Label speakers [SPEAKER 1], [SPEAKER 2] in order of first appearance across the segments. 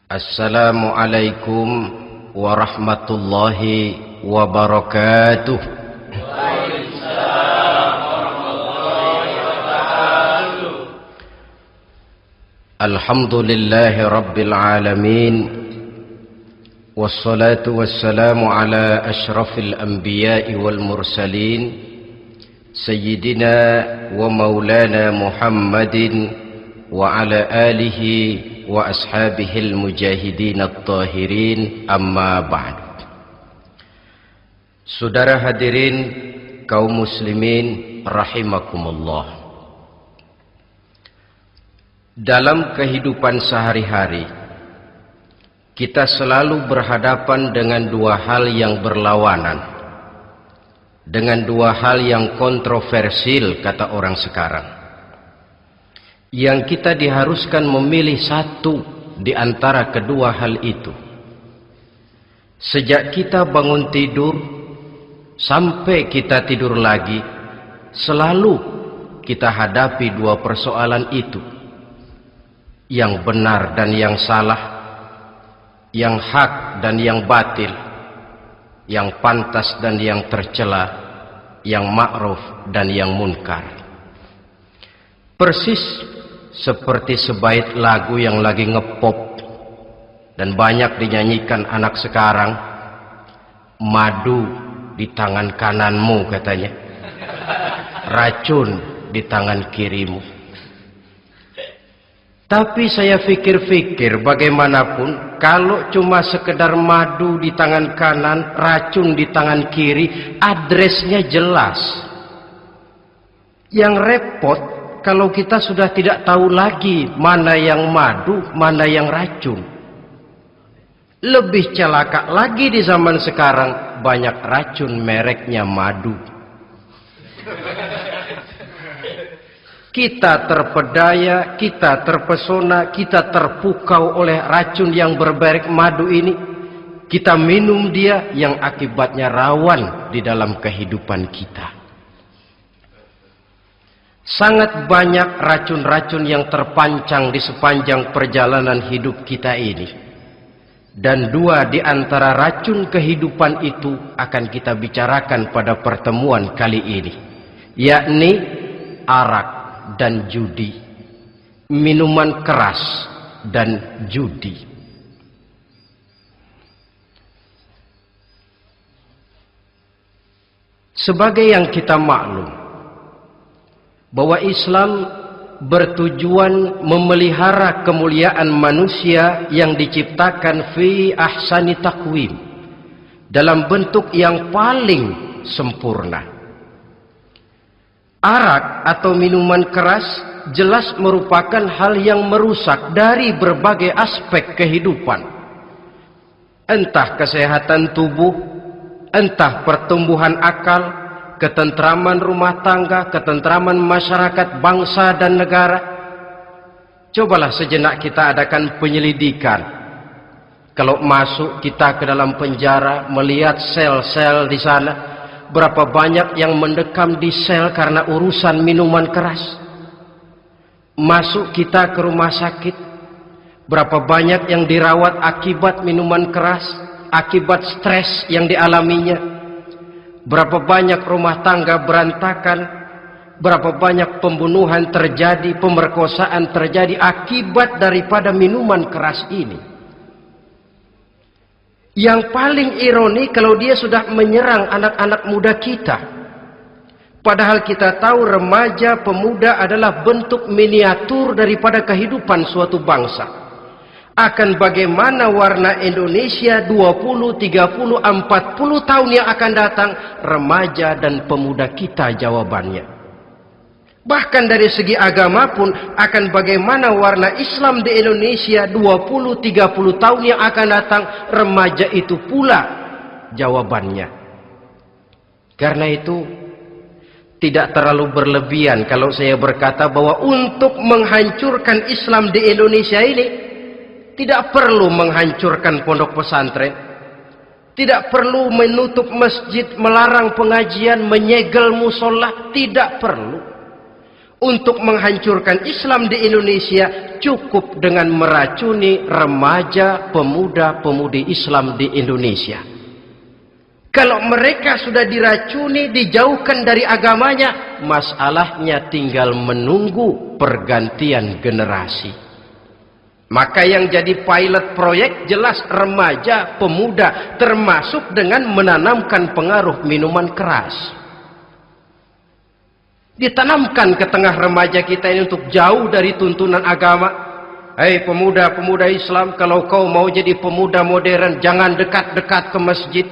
[SPEAKER 1] Assalamualaikum warahmatullahi wabarakatuh.
[SPEAKER 2] Waalaikumsalam warahmatullahi wabarakatuh.
[SPEAKER 1] Alhamdulillahi rabbil alamin. Wassalatu wassalamu ala ashrafil anbiya'i wal mursalin Sayyidina wa maulana Muhammadin wa ala alihi wa ashabihil mujahidin at-tahirin, amma ba'd. Saudara hadirin kaum muslimin rahimakumullah. Dalam kehidupan sehari-hari kita selalu berhadapan dengan dua hal yang berlawanan, dengan dua hal yang kontroversial kata orang sekarang, yang kita diharuskan memilih satu di antara kedua hal itu. Sejak kita bangun tidur sampai kita tidur lagi, selalu kita hadapi dua persoalan itu, yang benar dan yang salah, yang hak dan yang batil, yang pantas dan yang tercela, yang ma'ruf dan yang munkar. Persis seperti sebaik lagu yang lagi ngepop dan banyak dinyanyikan anak sekarang, madu di tangan kananmu katanya, racun di tangan kirimu. Tapi saya fikir-fikir, bagaimanapun kalau cuma sekedar madu di tangan kanan, racun di tangan kiri, adresnya jelas. Yang repot kalau kita sudah tidak tahu lagi mana yang madu, mana yang racun. Lebih celaka lagi di zaman sekarang, banyak racun mereknya madu. Kita terpedaya, kita terpesona, kita terpukau oleh racun yang bermerek madu ini. Kita minum dia, yang akibatnya rawan di dalam kehidupan kita. Sangat banyak racun-racun yang terpancang di sepanjang perjalanan hidup kita ini. Dan dua di antara racun kehidupan itu akan kita bicarakan pada pertemuan kali ini, yakni arak dan judi, minuman keras dan judi. Sebagai yang kita maklum bahwa Islam bertujuan memelihara kemuliaan manusia yang diciptakan fi ahsani taqwim, dalam bentuk yang paling sempurna. Arak atau minuman keras jelas merupakan hal yang merusak dari berbagai aspek kehidupan. Entah kesehatan tubuh, entah pertumbuhan akal, ketentraman rumah tangga, ketentraman masyarakat, bangsa dan negara. Cobalah sejenak kita adakan penyelidikan. Kalau masuk kita ke dalam penjara, melihat sel-sel di sana, berapa banyak yang mendekam di sel karena urusan minuman keras. Masuk kita ke rumah sakit, berapa banyak yang dirawat akibat minuman keras, akibat stres yang dialaminya. Berapa banyak rumah tangga berantakan, berapa banyak pembunuhan terjadi, pemerkosaan terjadi akibat daripada minuman keras ini. Yang paling ironi kalau dia sudah menyerang anak-anak muda kita. Padahal kita tahu remaja pemuda adalah bentuk miniatur daripada kehidupan suatu bangsa. Akan bagaimana warna Indonesia 20, 30, 40 tahun yang akan datang, remaja dan pemuda kita jawabannya. Bahkan dari segi agama pun, akan bagaimana warna Islam di Indonesia 20, 30 tahun yang akan datang, remaja itu pula jawabannya. Karena itu tidak terlalu berlebihan kalau saya berkata bahwa untuk menghancurkan Islam di Indonesia ini tidak perlu menghancurkan pondok pesantren, tidak perlu menutup masjid, melarang pengajian, menyegel musola, tidak perlu. Untuk menghancurkan Islam di Indonesia cukup dengan meracuni remaja, pemuda, pemudi Islam di Indonesia. Kalau mereka sudah diracuni, dijauhkan dari agamanya, masalahnya tinggal menunggu pergantian generasi. Maka yang jadi pilot proyek jelas remaja, pemuda, termasuk dengan menanamkan pengaruh minuman keras. Ditanamkan ke tengah remaja kita ini untuk jauh dari tuntunan agama. Hei pemuda-pemuda Islam, kalau kau mau jadi pemuda modern, jangan dekat-dekat ke masjid.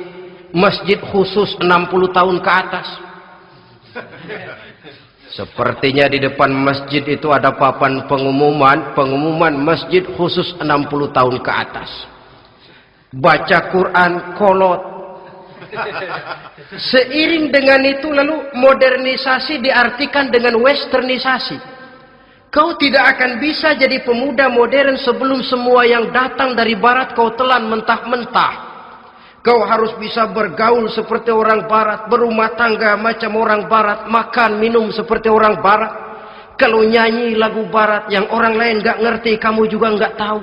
[SPEAKER 1] Masjid khusus 60 tahun ke atas. Sepertinya di depan masjid itu ada papan pengumuman masjid khusus 60 tahun ke atas. Baca Quran kolot. Seiring dengan itu lalu modernisasi diartikan dengan westernisasi. Kau tidak akan bisa jadi pemuda modern sebelum semua yang datang dari barat kau telan mentah-mentah. Kau harus bisa bergaul seperti orang barat, berumah tangga macam orang barat, makan minum seperti orang barat. Kalau nyanyi lagu barat yang orang lain gak ngerti, kamu juga gak tahu.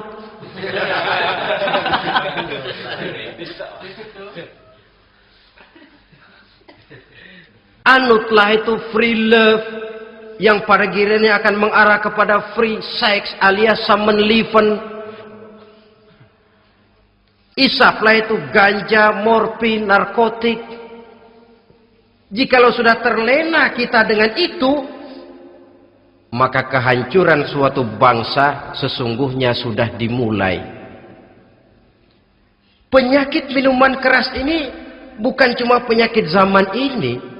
[SPEAKER 1] Anutlah itu free love yang pada gilirannya akan mengarah kepada free sex alias samenleven. Isaplah itu ganja, morfin, narkotik. Jikalau sudah terlena kita dengan itu, maka kehancuran suatu bangsa sesungguhnya sudah dimulai. Penyakit minuman keras ini bukan cuma penyakit zaman ini.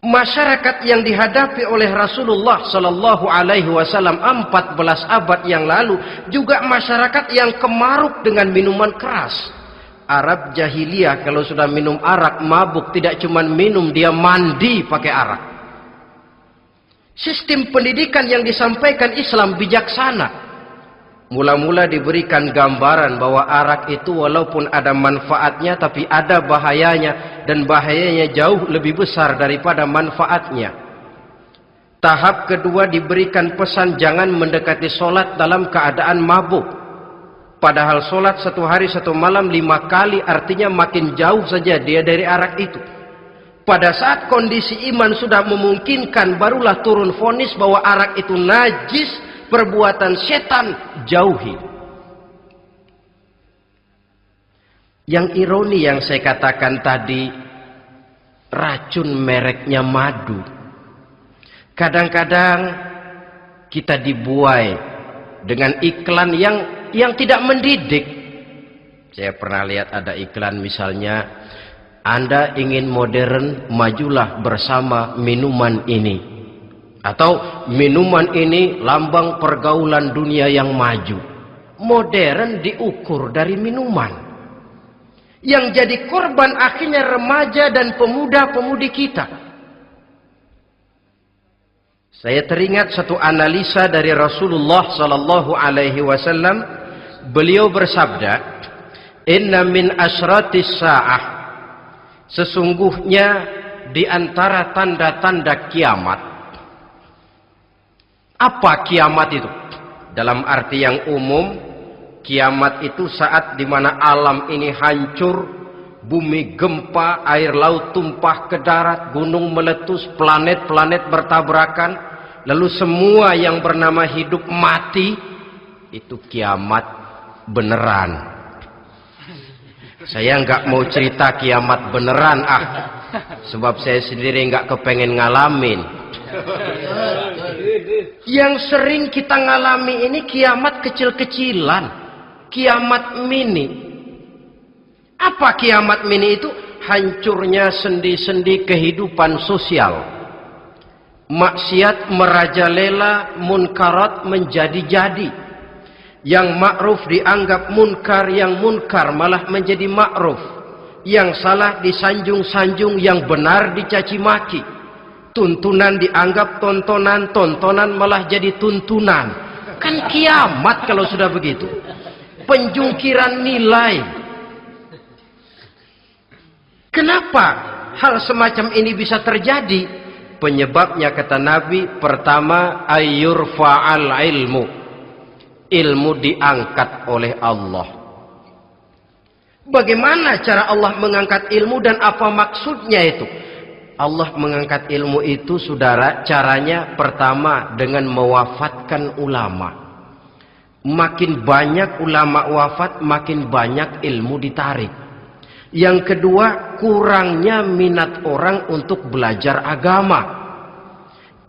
[SPEAKER 1] Masyarakat yang dihadapi oleh Rasulullah Sallallahu Alaihi Wasallam 14 abad yang lalu juga masyarakat yang kemaruk dengan minuman keras. Arab jahiliyah kalau sudah minum arak mabuk, tidak cuma minum, dia mandi pakai arak. Sistem pendidikan yang disampaikan Islam bijaksana. Mula-mula diberikan gambaran bahwa arak itu walaupun ada manfaatnya tapi ada bahayanya, dan bahayanya jauh lebih besar daripada manfaatnya. Tahap kedua diberikan pesan jangan mendekati solat dalam keadaan mabuk. Padahal solat 1 hari 1 malam 5 kali artinya makin jauh saja dia dari arak itu. Pada saat kondisi iman sudah memungkinkan barulah turun vonis bahwa arak itu najis, perbuatan setan, jauhi. Yang ironi yang saya katakan tadi, racun mereknya madu. Kadang-kadang kita dibuai dengan iklan yang tidak mendidik. Saya pernah lihat ada iklan misalnya, Anda ingin modern, majulah bersama minuman ini. Atau minuman ini lambang pergaulan dunia yang maju. Modern diukur dari minuman. Yang jadi korban akhirnya remaja dan pemuda-pemudi kita. Saya teringat satu analisa dari Rasulullah Sallallahu Alaihi Wasallam. Beliau bersabda, Inna min asratis sa'ah. Sesungguhnya di antara tanda-tanda kiamat. Apa kiamat itu? Dalam arti yang umum, kiamat itu saat dimana alam ini hancur, bumi gempa, air laut tumpah ke darat, gunung meletus, planet-planet bertabrakan, lalu semua yang bernama hidup mati. Itu kiamat beneran. Saya nggak mau cerita kiamat beneran, sebab saya sendiri nggak kepengen ngalamin. Yang sering kita ngalami ini kiamat kecil-kecilan, kiamat mini. Apa kiamat mini itu? Hancurnya sendi-sendi kehidupan sosial. Maksiat merajalela, munkarat menjadi-jadi. Yang ma'ruf dianggap munkar, yang munkar malah menjadi ma'ruf. Yang salah disanjung-sanjung, yang benar dicaci maki. Tuntunan dianggap tontonan, tontonan malah jadi tuntunan. Kan kiamat kalau sudah begitu. Penjungkiran nilai. Kenapa hal semacam ini bisa terjadi? Penyebabnya kata Nabi, pertama ayyurfa'al ilmu. Ilmu diangkat oleh Allah. Bagaimana cara Allah mengangkat ilmu dan apa maksudnya itu? Allah mengangkat ilmu itu, saudara, caranya pertama dengan mewafatkan ulama. Makin banyak ulama wafat, makin banyak ilmu ditarik. Yang kedua, kurangnya minat orang untuk belajar agama.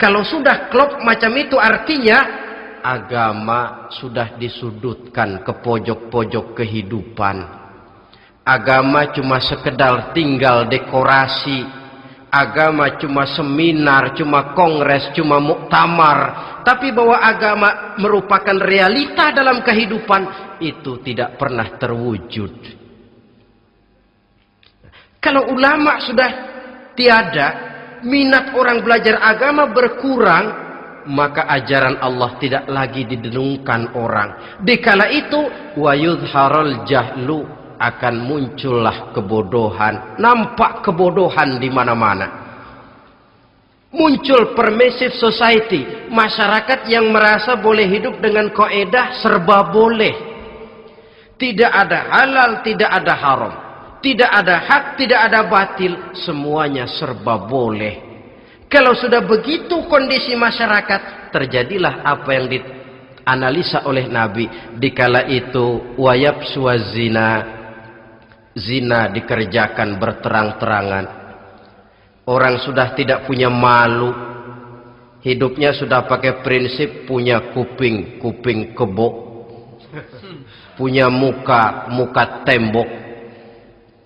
[SPEAKER 1] Kalau sudah klop macam itu, artinya agama sudah disudutkan ke pojok-pojok kehidupan. Agama cuma sekedar tinggal dekorasi. Agama cuma seminar, cuma kongres, cuma muktamar. Tapi bahwa agama merupakan realita dalam kehidupan, itu tidak pernah terwujud. Kalau ulama sudah tiada, minat orang belajar agama berkurang, maka ajaran Allah tidak lagi didengungkan orang. Dikala itu, wa yudharul jahlu, akan muncullah kebodohan. Nampak kebodohan di mana-mana. Muncul permissive society, masyarakat yang merasa boleh hidup dengan kaidah serba boleh. Tidak ada halal, tidak ada haram. Tidak ada hak, tidak ada batil, semuanya serba boleh. Kalau sudah begitu kondisi masyarakat, terjadilah apa yang dianalisa oleh Nabi. Dikala itu wayabsu wazina, zina dikerjakan berterang-terangan. Orang sudah tidak punya malu. Hidupnya sudah pakai prinsip punya kuping, kuping kebo. Punya muka, muka tembok.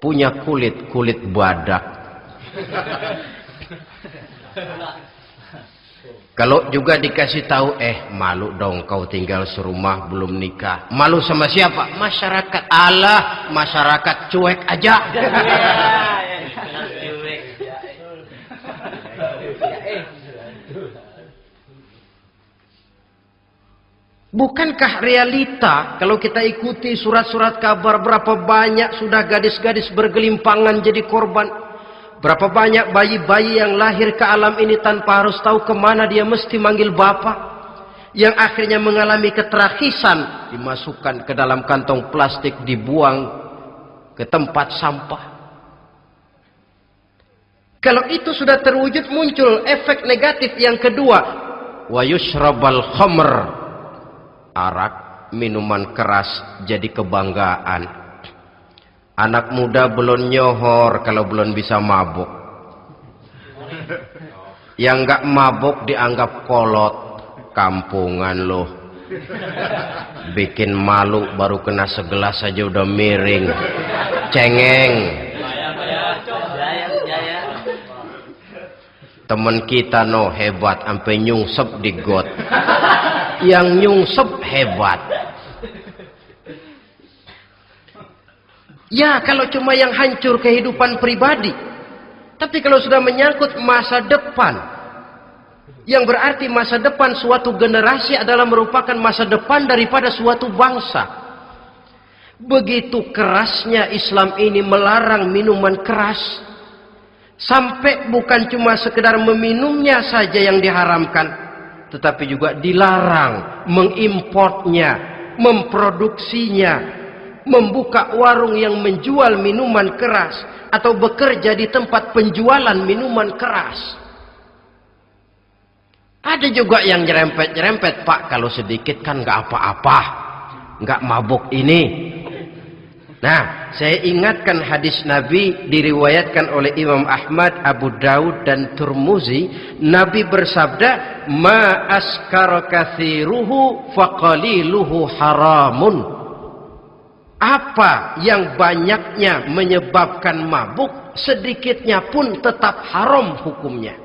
[SPEAKER 1] Punya kulit, kulit badak. Kalau juga dikasih tahu, malu dong kau tinggal serumah belum nikah. Malu sama siapa? Masyarakat. Allah, masyarakat cuek aja. Bukankah realita kalau kita ikuti surat-surat kabar, berapa banyak sudah gadis-gadis bergelimpangan jadi korban? Berapa banyak bayi-bayi yang lahir ke alam ini tanpa harus tahu kemana dia mesti manggil bapak, yang akhirnya mengalami keterakisan, dimasukkan ke dalam kantong plastik, dibuang ke tempat sampah. Kalau itu sudah terwujud, muncul efek negatif yang kedua, wa yushrabal khamr, arak, minuman keras jadi kebanggaan. Anak muda belum nyohor kalau belum bisa mabuk. Yang enggak mabuk dianggap kolot. Kampungan loh. Bikin malu baru kena segelas saja udah miring. Cengeng. Temen kita no hebat sampai nyungsep di got. Yang nyungsep hebat. Ya, kalau cuma yang hancur kehidupan pribadi. Tapi kalau sudah menyangkut masa depan, yang berarti masa depan suatu generasi adalah merupakan masa depan daripada suatu bangsa. Begitu kerasnya Islam ini melarang minuman keras. Sampai bukan cuma sekedar meminumnya saja yang diharamkan, tetapi juga dilarang mengimportnya, memproduksinya, membuka warung yang menjual minuman keras atau bekerja di tempat penjualan minuman keras. Ada juga yang nyerempet-nyerempet, Pak, kalau sedikit kan nggak apa-apa, nggak mabuk ini. Nah, saya ingatkan hadis Nabi diriwayatkan oleh Imam Ahmad, Abu Daud dan Tirmizi. Nabi bersabda, "Ma askara katsiruhu faqaliluhu haramun." Apa yang banyaknya menyebabkan mabuk, sedikitnya pun tetap haram hukumnya.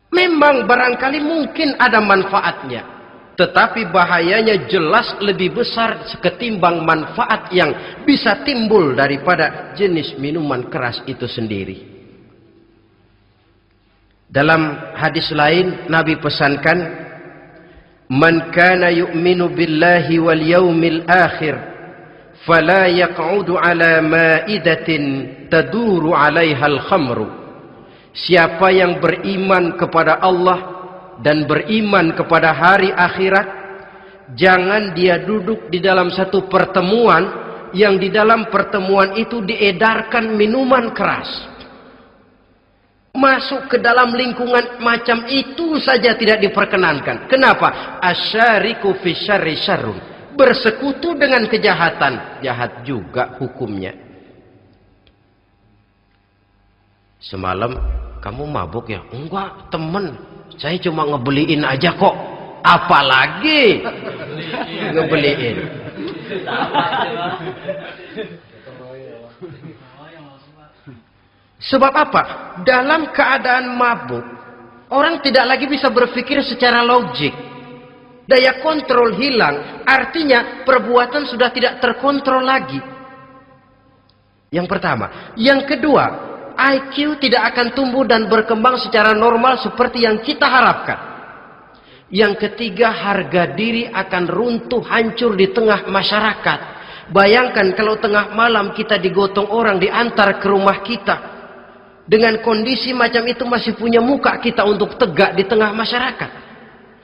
[SPEAKER 1] Memang barangkali mungkin ada manfaatnya, tetapi bahayanya jelas lebih besar ketimbang manfaat yang bisa timbul daripada jenis minuman keras itu sendiri. Dalam hadis lain Nabi pesankan, "Man kana yu'minu billahi wal yaumil akhir fala yaq'udu ala ma'idatin taduru 'alaiha al-khamru. Siapa yang beriman kepada Allah dan beriman kepada hari akhirat, jangan dia duduk di dalam satu pertemuan yang di dalam pertemuan itu diedarkan minuman keras. Masuk ke dalam lingkungan macam itu saja tidak diperkenankan. Kenapa? Asyariku fi syarri syarrun. Bersekutu dengan kejahatan, jahat juga hukumnya. Semalam kamu mabuk ya? Enggak, temen. Saya cuma ngebeliin aja kok. Apalagi ngebeliin. Sebab apa? Dalam keadaan mabuk, orang tidak lagi bisa berpikir secara logik. Daya kontrol hilang, artinya perbuatan sudah tidak terkontrol lagi. Yang pertama. Yang kedua, IQ tidak akan tumbuh dan berkembang secara normal seperti yang kita harapkan. Yang ketiga, harga diri akan runtuh hancur di tengah masyarakat. Bayangkan kalau tengah malam kita digotong orang, diantar ke rumah kita. Dengan kondisi macam itu masih punya muka kita untuk tegak di tengah masyarakat.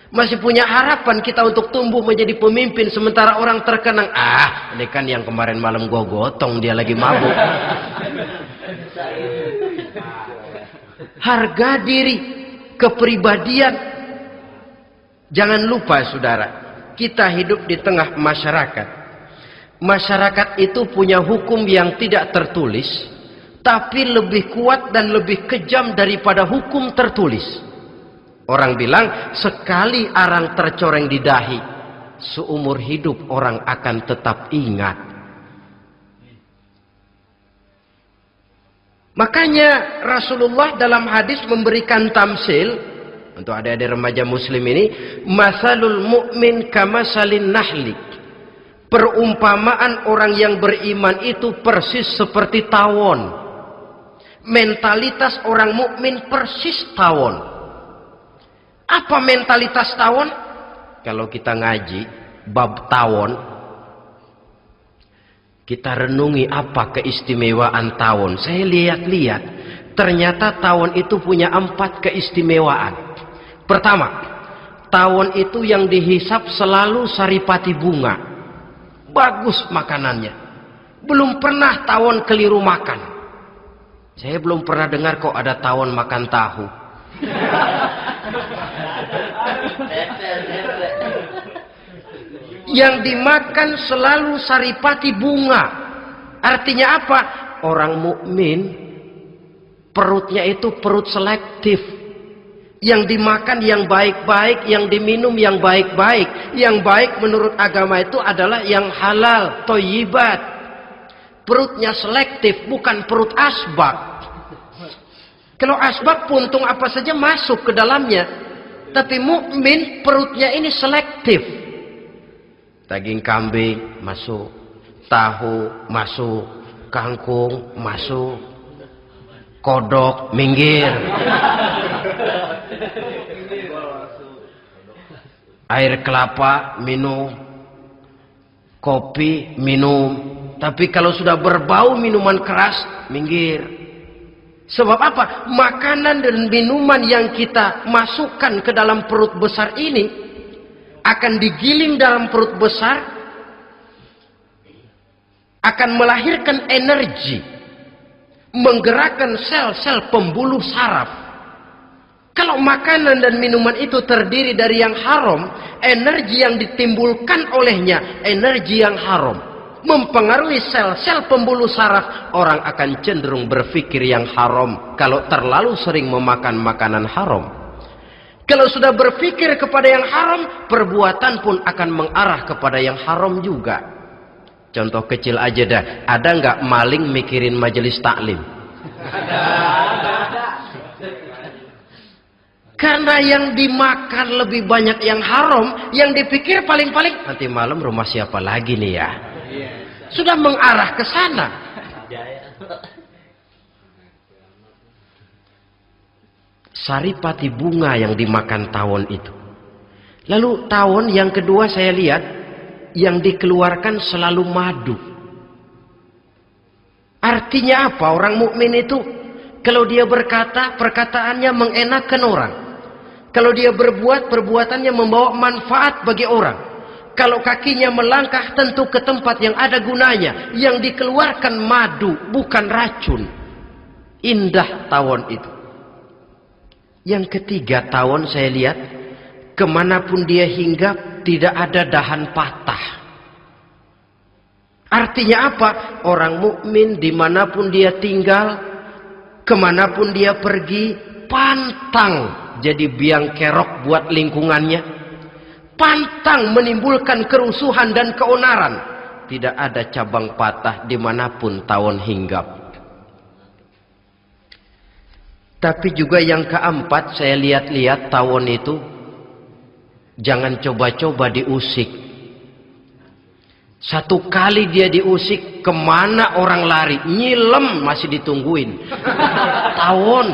[SPEAKER 1] Masih punya harapan kita untuk tumbuh menjadi pemimpin sementara orang terkenang. Ah, ini kan yang kemarin malam gua gotong, dia lagi mabuk. Harga diri, kepribadian. Jangan lupa saudara, kita hidup di tengah masyarakat. Masyarakat itu punya hukum yang tidak tertulis, tapi lebih kuat dan lebih kejam daripada hukum tertulis. Orang bilang, sekali arang tercoreng di dahi, seumur hidup orang akan tetap ingat. Makanya Rasulullah dalam hadis memberikan tamsil untuk adik-adik remaja muslim ini, masalul mu'min kamasalin nahli. Perumpamaan orang yang beriman itu persis seperti tawon. Mentalitas orang mukmin persis tawon. Apa mentalitas tawon? Kalau kita ngaji bab tawon, kita renungi apa keistimewaan tawon. Saya lihat-lihat, ternyata tawon itu punya 4 keistimewaan. Pertama, tawon itu yang dihisap selalu saripati bunga. Bagus makanannya. Belum pernah tawon keliru makan. Saya belum pernah dengar kok ada tawon makan tahu. Yang dimakan selalu saripati bunga. Artinya apa? Orang mukmin perutnya itu perut selektif. Yang dimakan yang baik-baik, yang diminum yang baik-baik. Yang baik menurut agama itu adalah yang halal, thayyibat. Perutnya selektif, bukan perut asbak. Kalau asbak puntung apa saja masuk ke dalamnya. Tapi mukmin perutnya ini selektif. Daging kambing masuk, tahu masuk, kangkung masuk, kodok minggir. Air kelapa minum, kopi minum. Tapi kalau sudah berbau minuman keras, minggir. Sebab apa? Makanan dan minuman yang kita masukkan ke dalam perut besar ini akan digiling dalam perut besar, akan melahirkan energi, menggerakkan sel-sel pembuluh saraf. Kalau makanan dan minuman itu terdiri dari yang haram, energi yang ditimbulkan olehnya energi yang haram, mempengaruhi sel-sel pembuluh saraf. Orang akan cenderung berpikir yang haram kalau terlalu sering memakan makanan haram. Kalau sudah berpikir kepada yang haram, perbuatan pun akan mengarah kepada yang haram juga. Contoh kecil aja dah, ada nggak maling mikirin majelis taklim? Ada. Karena yang dimakan lebih banyak yang haram, yang dipikir paling-paling nanti malam rumah siapa lagi nih ya? Sudah mengarah ke sana. Saripati bunga yang dimakan tawon itu. Lalu tawon yang kedua saya lihat yang dikeluarkan selalu madu. Artinya apa? Orang mukmin itu kalau dia berkata, perkataannya mengenakan orang. Kalau dia berbuat, perbuatannya membawa manfaat bagi orang. Kalau kakinya melangkah tentu ke tempat yang ada gunanya, yang dikeluarkan madu, bukan racun. Indah tawon itu. Yang ketiga, tawon saya lihat kemanapun dia hinggap tidak ada dahan patah. Artinya apa? Orang mukmin dimanapun dia tinggal, kemanapun dia pergi, pantang jadi biang kerok buat lingkungannya, pantang menimbulkan kerusuhan dan keonaran. Tidak ada cabang patah dimanapun tawon hinggap. Tapi juga yang keempat, saya lihat-lihat tawon itu jangan coba-coba diusik. Satu kali dia diusik, kemana orang lari? Nyilem masih ditungguin. Tawon.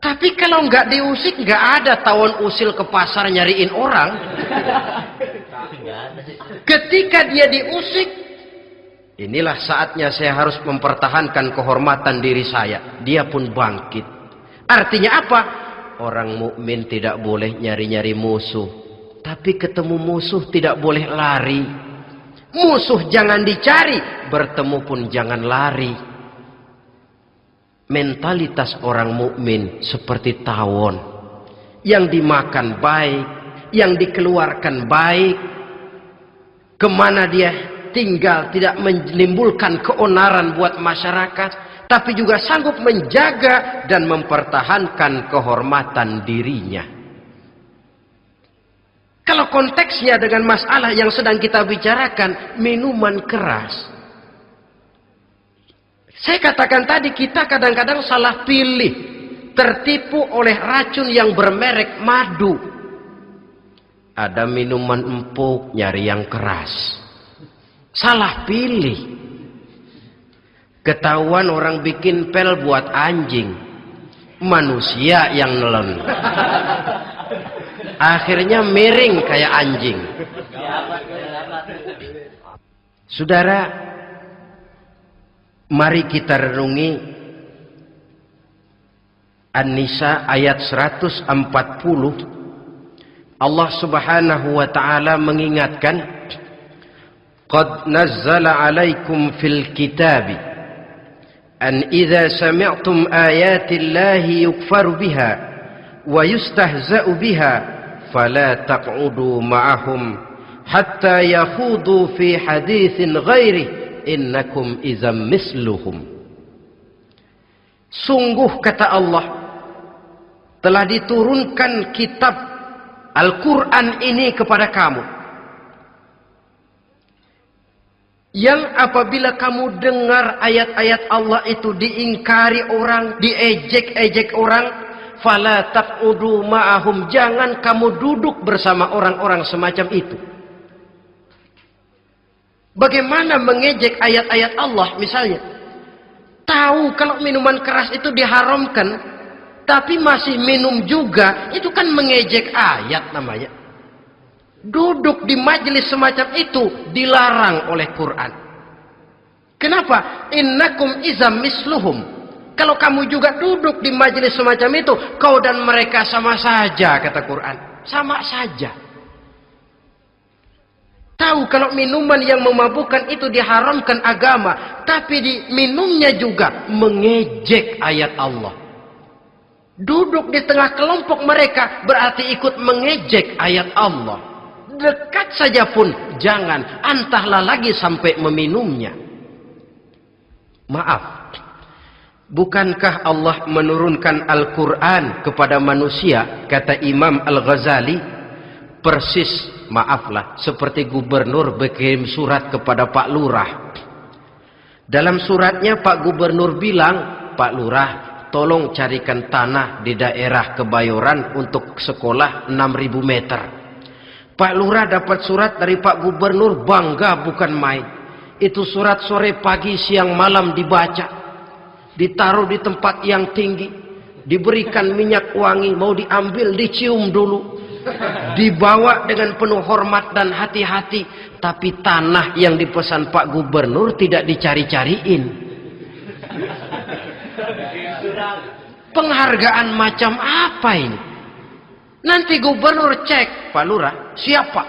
[SPEAKER 1] Tapi kalau nggak diusik, nggak ada tawon usil ke pasar nyariin orang. Ketika dia diusik, inilah saatnya saya harus mempertahankan kehormatan diri saya. Dia pun bangkit. Artinya apa? Orang mukmin tidak boleh nyari-nyari musuh. Tapi ketemu musuh tidak boleh lari. Musuh jangan dicari, bertemu pun jangan lari. Mentalitas orang mukmin seperti tawon. Yang dimakan baik, yang dikeluarkan baik. Kemana dia tinggal tidak menimbulkan keonaran buat masyarakat, tapi juga sanggup menjaga dan mempertahankan kehormatan dirinya. Kalau konteksnya dengan masalah yang sedang kita bicarakan, minuman keras. Saya katakan tadi, kita kadang-kadang salah pilih, tertipu oleh racun yang bermerek madu. Ada minuman empuk, nyari yang keras. Salah pilih. Ketahuan orang bikin pel buat anjing, manusia yang nelen. Akhirnya miring kayak anjing. Saudara, mari kita renungi An-Nisa ayat 140. Allah Subhanahu wa taala mengingatkan, "Qad nazzala 'alaikum fil kitabi an idza sami'tum ayati Allahi yukfaru biha wa yustahza'u biha fala taq'udu ma'ahum hatta yakhudu fi haditsin ghairi innakum idzam misluhum." Sungguh, kata Allah, telah diturunkan kitab Al-Quran ini kepada kamu, yang apabila kamu dengar ayat-ayat Allah itu diingkari orang, diejek-ejek orang, fala taq'udu ma'ahum, jangan kamu duduk bersama orang-orang semacam itu. Bagaimana mengejek ayat-ayat Allah? Misalnya, tahu kalau minuman keras itu diharamkan, tapi masih minum juga, itu kan mengejek ayat namanya. Duduk di majelis semacam itu dilarang oleh Quran. Kenapa? Innakum izam misluhum. Kalau kamu juga duduk di majelis semacam itu, kau dan mereka sama saja, kata Quran. Sama saja. Tahu kalau minuman yang memabukkan itu diharamkan agama, tapi diminumnya juga mengejek ayat Allah. Duduk di tengah kelompok mereka berarti ikut mengejek ayat Allah. Dekat saja pun jangan, entahlah lagi sampai meminumnya. Maaf, bukankah Allah menurunkan Al-Quran kepada manusia, kata Imam Al-Ghazali, persis, maaflah, seperti gubernur berkirim surat kepada Pak Lurah. Dalam suratnya Pak Gubernur bilang, Pak Lurah, tolong carikan tanah di daerah Kebayoran untuk sekolah 6.000 meter. Pak Lurah dapat surat dari Pak Gubernur, bangga bukan main. Itu surat sore, pagi, siang, malam dibaca. Ditaruh di tempat yang tinggi. Diberikan minyak wangi, mau diambil dicium dulu. dibawa dengan penuh hormat dan hati-hati, tapi tanah yang dipesan Pak Gubernur tidak dicari-cariin. Penghargaan macam apa ini? Nanti gubernur cek, Pak Lurah, siapa?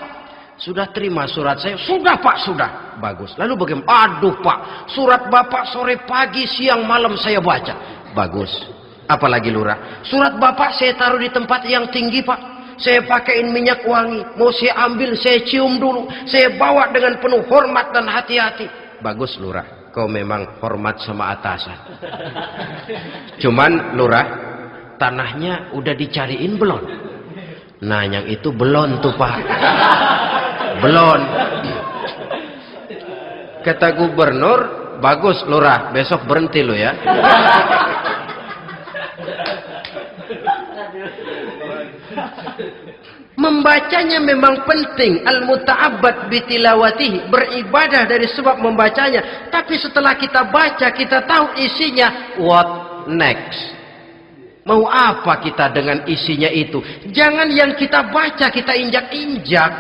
[SPEAKER 1] Sudah terima surat saya? Sudah Pak, sudah. Bagus. Lalu bagaimana? Aduh Pak, surat Bapak sore pagi siang malam saya baca. Bagus. Apalagi Lurah? Surat Bapak saya taruh di tempat yang tinggi Pak. Saya pakaiin minyak wangi. Mau saya ambil, saya cium dulu. Saya bawa dengan penuh hormat dan hati-hati. Bagus Lurah, kau memang hormat sama atasan. Cuman Lurah, tanahnya udah dicariin belum? Nah yang itu belum tuh Pak. Belum. Kata gubernur, bagus Lurah, besok berhenti lo ya. Membacanya memang penting, al-muta'abbad bitilawatihi, beribadah dari sebab membacanya. Tapi setelah kita baca, kita tahu isinya, what next? Mau apa kita dengan isinya itu? Jangan yang kita baca kita injak-injak.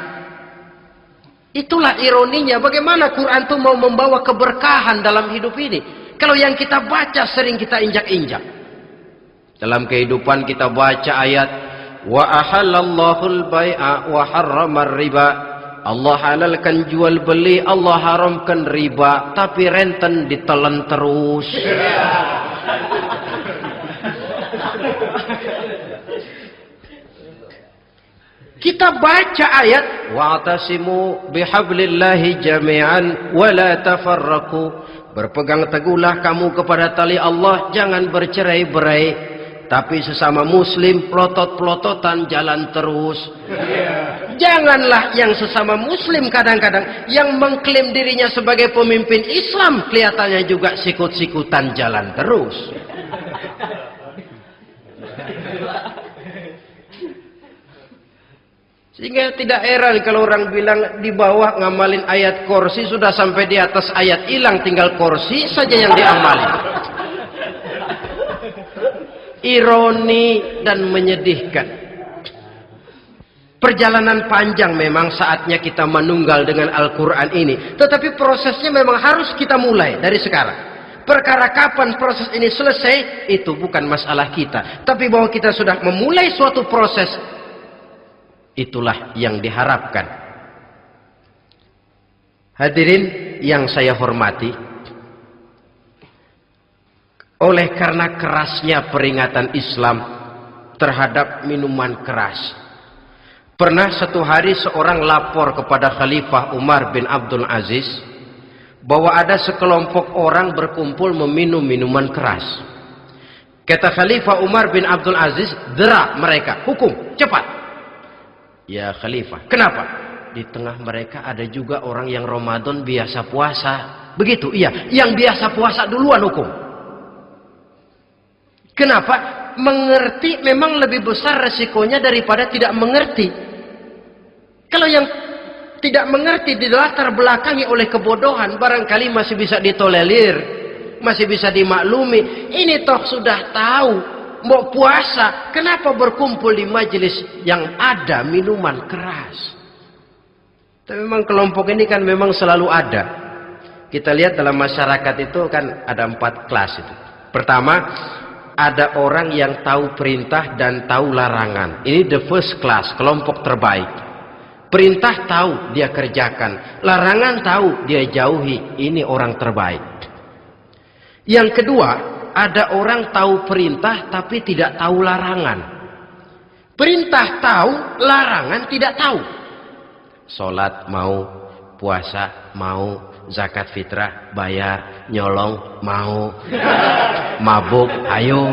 [SPEAKER 1] Itulah ironinya. Bagaimana Quran itu mau membawa keberkahan dalam hidup ini? Kalau yang kita baca sering kita injak-injak. Dalam kehidupan kita baca ayat, wa ahallallahu al-bai'a wa harramar riba. Allah halalkan jual beli, Allah haramkan riba, tapi renten ditelan terus. Kita baca ayat wa'tasimu bihablillahi jami'an wa la tafarraqu. Berpegang teguhlah kamu kepada tali Allah, jangan bercerai-berai. Tapi sesama muslim pelotot-pelototan jalan terus. Janganlah yang sesama muslim kadang-kadang yang mengklaim dirinya sebagai pemimpin Islam kelihatannya juga sikut-sikutan jalan terus. Sehingga tidak heran kalau orang bilang di bawah ngamalin ayat kursi sudah sampai di atas ayat hilang, tinggal kursi saja yang diamalin. Ironi dan menyedihkan. Perjalanan panjang memang saatnya kita menunggal dengan Al-Quran ini. Tetapi prosesnya memang harus kita mulai dari sekarang. Perkara kapan proses ini selesai, itu bukan masalah kita. Tapi bahwa kita sudah memulai suatu proses, itulah yang diharapkan. Hadirin yang saya hormati, oleh karena kerasnya peringatan Islam terhadap minuman keras, pernah satu hari seorang lapor kepada Khalifah Umar bin Abdul Aziz bahwa ada sekelompok orang berkumpul meminum minuman keras. Kata Khalifah Umar bin Abdul Aziz, dera mereka, hukum, cepat. Ya Khalifah, kenapa? Di tengah mereka ada juga orang yang Ramadan biasa puasa. Begitu, iya. Yang biasa puasa duluan hukum. Kenapa? Mengerti memang lebih besar resikonya daripada tidak mengerti. Kalau yang tidak mengerti dilatar belakangi oleh kebodohan, barangkali masih bisa ditolerir, masih bisa dimaklumi. Ini toh sudah tahu mau puasa, kenapa berkumpul di majelis yang ada minuman keras? Tapi memang kelompok ini kan memang selalu ada. Kita lihat dalam masyarakat itu kan ada 4 kelas itu. Pertama, ada orang yang tahu perintah dan tahu larangan. Ini the first class, kelompok terbaik. Perintah tahu, dia kerjakan. Larangan tahu, dia jauhi. Ini orang terbaik. Yang kedua, ada orang tahu perintah tapi tidak tahu larangan. Perintah tahu, larangan tidak tahu. Sholat mau, puasa mau, zakat fitrah bayar, nyolong mau, mabuk ayo.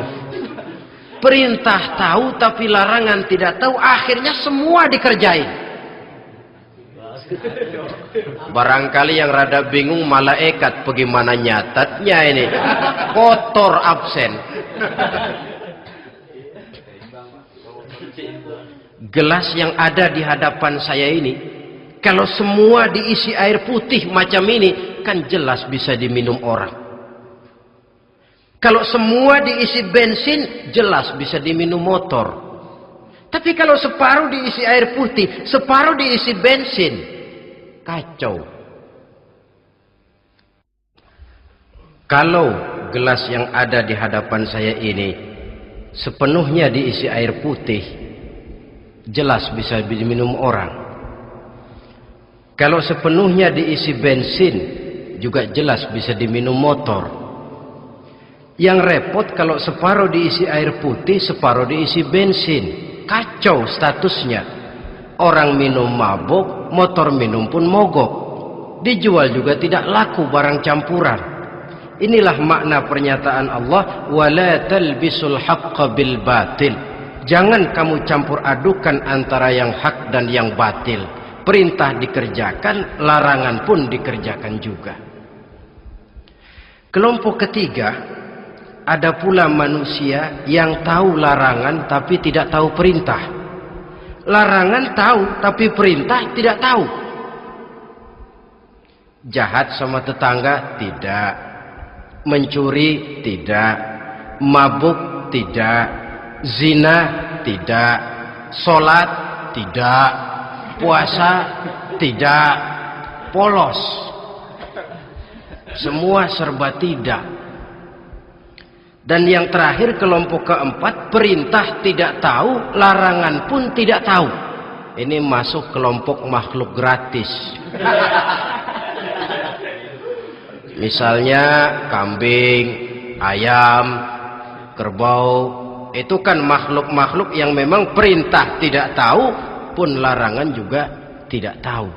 [SPEAKER 1] Perintah tahu tapi larangan tidak tahu, akhirnya semua dikerjain. Barangkali yang rada bingung malaikat bagaimana nyatatnya ini, kotor absen. Gelas yang ada di hadapan saya ini, kalau semua diisi air putih macam ini, kan jelas bisa diminum orang. Kalau semua diisi bensin, jelas bisa diminum motor. Tapi kalau separuh diisi air putih, separuh diisi bensin, kacau. Kalau gelas yang ada di hadapan saya ini sepenuhnya diisi air putih, jelas bisa diminum orang. Kalau sepenuhnya diisi bensin, juga jelas bisa diminum motor. Yang repot kalau separuh diisi air putih, separuh diisi bensin. Kacau statusnya. Orang minum mabuk, motor minum pun mogok. Dijual juga tidak laku barang campuran. Inilah makna pernyataan Allah, wala talbisul haqqa bil batil. Jangan kamu campur adukan antara yang hak dan yang batil. Perintah dikerjakan, larangan pun dikerjakan juga. Kelompok ketiga, ada pula manusia yang tahu larangan tapi tidak tahu perintah. Larangan tahu tapi perintah tidak tahu. Jahat sama tetangga tidak, mencuri tidak, mabuk tidak, zina tidak, sholat tidak, puasa tidak, polos. Semua serba tidak. Dan yang terakhir, kelompok keempat, perintah tidak tahu, larangan pun tidak tahu. Ini masuk kelompok makhluk gratis. Misalnya kambing, ayam, kerbau, itu kan makhluk-makhluk yang memang perintah tidak tahu, pun larangan juga tidak tahu.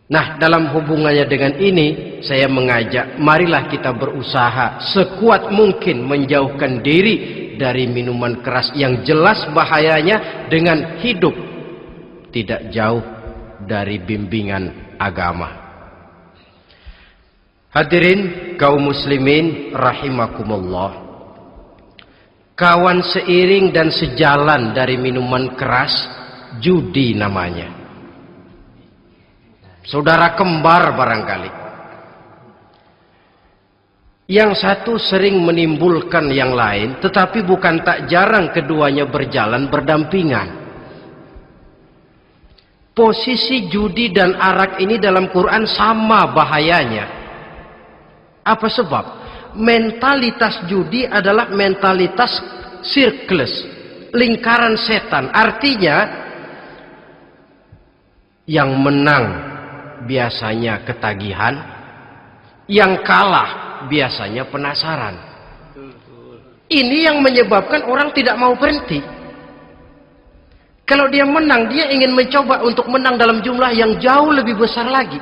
[SPEAKER 1] Nah, dalam hubungannya dengan ini, saya mengajak, marilah kita berusaha sekuat mungkin menjauhkan diri dari minuman keras yang jelas bahayanya dengan hidup tidak jauh dari bimbingan agama. Hadirin kaum muslimin rahimakumullah. Kawan seiring dan sejalan dari minuman keras, judi namanya. Saudara kembar barangkali. Yang satu sering menimbulkan yang lain, tetapi bukan tak jarang keduanya berjalan berdampingan. Posisi judi dan arak ini dalam Quran sama bahayanya. Apa sebab? Mentalitas judi adalah mentalitas sirkelus, lingkaran setan. Artinya, yang menang biasanya ketagihan, yang kalah biasanya penasaran. Ini yang menyebabkan orang tidak mau berhenti. Kalau dia menang, dia ingin mencoba untuk menang dalam jumlah yang jauh lebih besar lagi.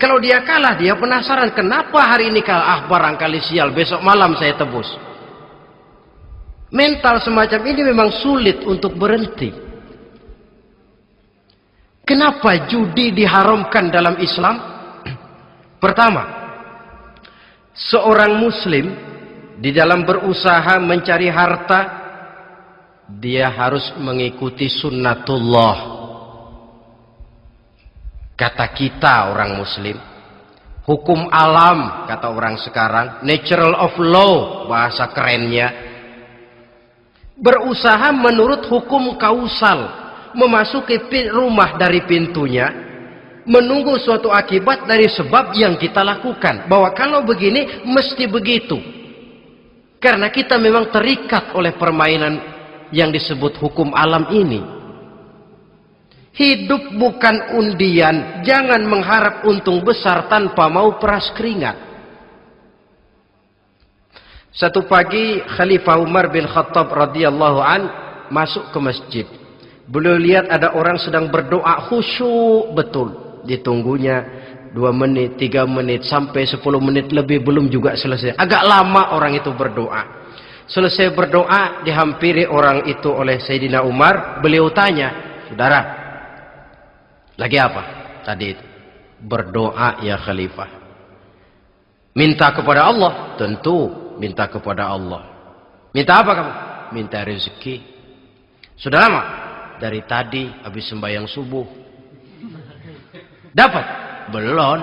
[SPEAKER 1] Kalau dia kalah, dia penasaran, kenapa hari ini kalah? Barangkali sial, besok malam saya tebus. Mental semacam ini memang sulit untuk berhenti. Kenapa judi diharamkan dalam Islam? Pertama, seorang muslim di dalam berusaha mencari harta, dia harus mengikuti sunnatullah. Kata kita orang muslim, hukum alam kata orang sekarang, natural of law bahasa kerennya. Berusaha menurut hukum kausal, memasuki rumah dari pintunya, menunggu suatu akibat dari sebab yang kita lakukan. Bahwa kalau begini mesti begitu. Karena kita memang terikat oleh permainan yang disebut hukum alam ini. Hidup bukan undian, jangan mengharap untung besar tanpa mau peras keringat. Satu pagi Khalifah Umar bin Khattab radhiyallahu an masuk ke masjid. Beliau lihat ada orang sedang berdoa khusyuk betul. Ditunggunya 2 menit, 3 menit, sampai 10 menit lebih belum juga selesai. Agak lama orang itu berdoa. Selesai berdoa, dihampiri orang itu oleh Sayyidina Umar. Beliau tanya, saudara, lagi apa tadi itu? Berdoa ya Khalifah. Minta kepada Allah? Tentu minta kepada Allah. Minta apa kamu? Minta rezeki. Sudah lama? Dari tadi habis sembahyang subuh. Dapat? Belum.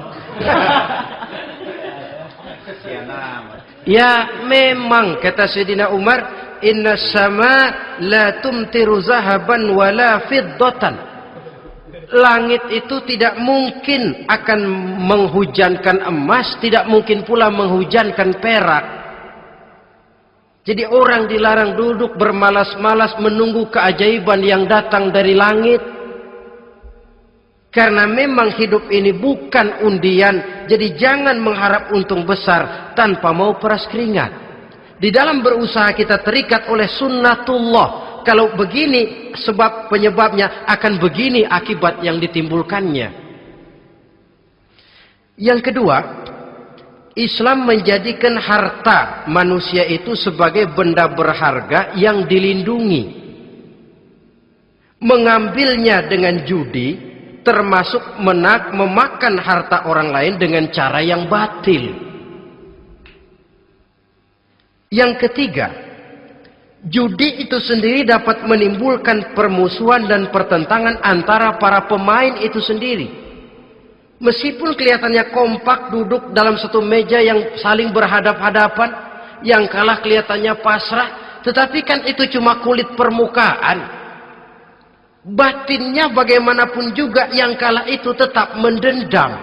[SPEAKER 1] Ya memang kata Sayyidina Umar, inna sama la tumtiru zahaban wala fiddatan. Langit itu tidak mungkin akan menghujankan emas, tidak mungkin pula menghujankan perak. Jadi orang dilarang duduk bermalas-malas menunggu keajaiban yang datang dari langit. Karena memang hidup ini bukan undian, jadi jangan mengharap untung besar tanpa mau peras keringat. Di dalam berusaha kita terikat oleh sunnatullah. Kalau begini sebab penyebabnya, akan begini akibat yang ditimbulkannya. Yang kedua, Islam menjadikan harta manusia itu sebagai benda berharga yang dilindungi. Mengambilnya dengan judi termasuk memakan harta orang lain dengan cara yang batil. Yang ketiga, judi itu sendiri dapat menimbulkan permusuhan dan pertentangan antara para pemain itu sendiri. Meskipun kelihatannya kompak duduk dalam satu meja yang saling berhadap-hadapan, yang kalah kelihatannya pasrah, tetapi kan itu cuma kulit permukaan. Batinnya bagaimanapun juga yang kalah itu tetap mendendam.